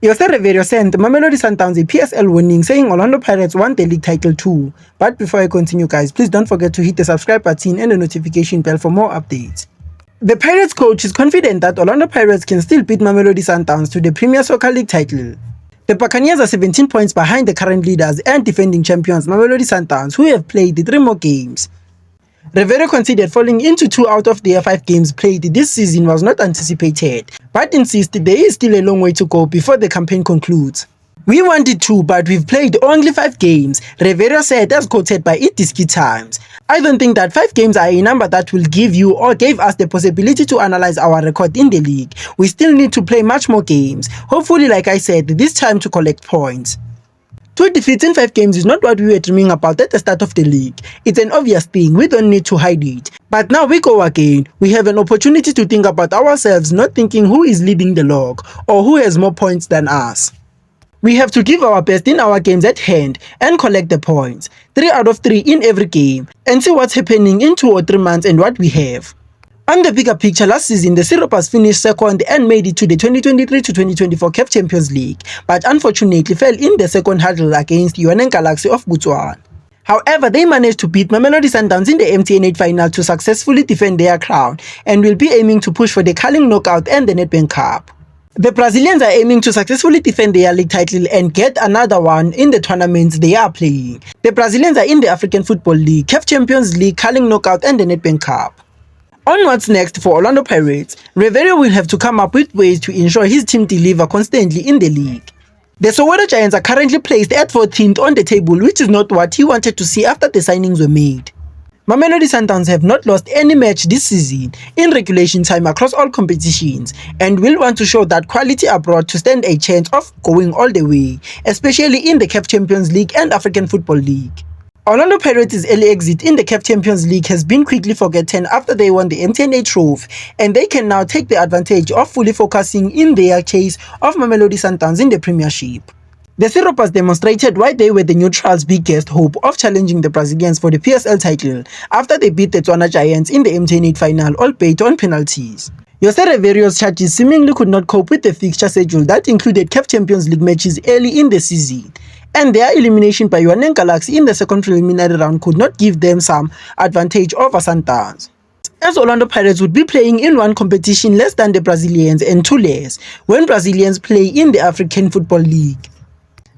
José Riveiro sent Mamelodi Sundowns a PSL warning saying Orlando Pirates want the league title too. But before I continue guys, please don't forget to hit the subscribe button and the notification bell for more updates. The Pirates coach is confident that Orlando Pirates can still beat Mamelodi Sundowns to the Premier Soccer League title. The Buccaneers are 17 points behind the current leaders and defending champions Mamelodi Sundowns, who have played 3 more games. Riveiro considered falling into 2 out of their 5 games played this season was not anticipated, but insisted there is still a long way to go before the campaign concludes. "We wanted to, but we've played only 5 games, Riveiro said as quoted by Itiski Times. "I don't think that 5 games are a number that will give you or gave us the possibility to analyze our record in the league. We still need to play much more games, hopefully like I said, this time to collect points." 2 defeats in 5 games is not what we were dreaming about at the start of the league. It's an obvious thing, we don't need to hide it. But now we go again. We have an opportunity to think about ourselves, not thinking who is leading the log or who has more points than us. We have to give our best in our games at hand and collect the points, 3 out of 3 in every game, and see what's happening in 2 or 3 months and what we have. On the bigger picture, last season, the Syruppers finished second and made it to the 2023-2024 CAF Champions League, but unfortunately fell in the second hurdle against UNN Galaxy of Botswana. However, they managed to beat Mamelodi Sundowns in the MTN8 final to successfully defend their crown and will be aiming to push for the Carling Knockout and the Nedbank Cup. The Brazilians are aiming to successfully defend their league title and get another one in the tournaments they are playing. The Brazilians are in the African Football League, CAF Champions League, Carling Knockout and the Nedbank Cup. On what's next for Orlando Pirates, Riveiro will have to come up with ways to ensure his team deliver constantly in the league. The Soweto Giants are currently placed at 14th on the table, which is not what he wanted to see after the signings were made. Mamelodi Sundowns have not lost any match this season in regulation time across all competitions and will want to show that quality abroad to stand a chance of going all the way, especially in the CAF Champions League and African Football League. Orlando Pirates' early exit in the CAF Champions League has been quickly forgotten after they won the MTN8 trophy, and they can now take the advantage of fully focusing in their chase of Mamelodi Sundowns in the Premiership. The Syruppers demonstrated why they were the neutrals' biggest hope of challenging the Brazilians for the PSL title after they beat the Botswana Giants in the MTN8 final, albeit on penalties. José Riveiro's charges seemingly could not cope with the fixture schedule that included CAF Champions League matches early in the season, and their elimination by UNN Galaxy in the second preliminary round could not give them some advantage over Sundowns, as Orlando Pirates would be playing in 1 competition less than the Brazilians and 2 less when Brazilians play in the African Football League.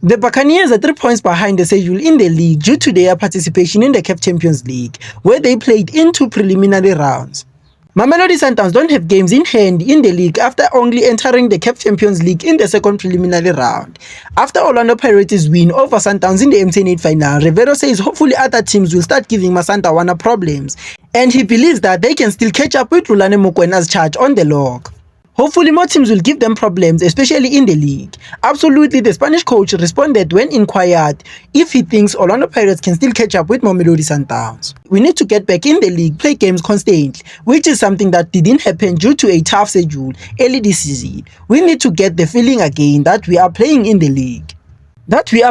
The Buccaneers are 3 points behind the schedule in the league due to their participation in the CAF Champions League, where they played in 2 preliminary rounds. Mamelodi Sundowns don't have games in hand in the league after only entering the CAF Champions League in the second preliminary round. After Orlando Pirates' win over Sundowns in the MTN8 final, Riveiro says hopefully other teams will start giving Masandawana problems, and he believes that they can still catch up with Rulane Mokwena's charge on the log. Hopefully more teams will give them problems, especially in the league. Absolutely, the Spanish coach responded when inquired if he thinks Orlando Pirates can still catch up with Mamelodi Sundowns. "We need to get back in the league, play games constantly, which is something that didn't happen due to a tough schedule early this season. We need to get the feeling again that we are playing in the league. That we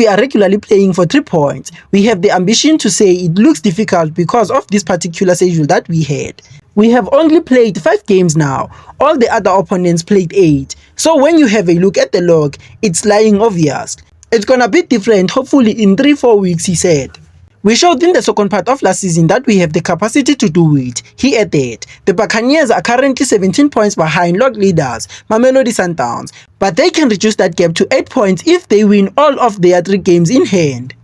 are regularly playing for 3 points. We have the ambition to say it looks difficult because of this particular schedule that we had. We have only played 5 games now. All the other opponents played 8. So when you have a look at the log, it's lying obvious. It's gonna be different hopefully in 3-4 weeks," he said. "We showed in the second part of last season that we have the capacity to do it," he added. The Buccaneers are currently 17 points behind log leaders Mamelodi Sundowns, but they can reduce that gap to 8 points if they win all of their 3 games in hand.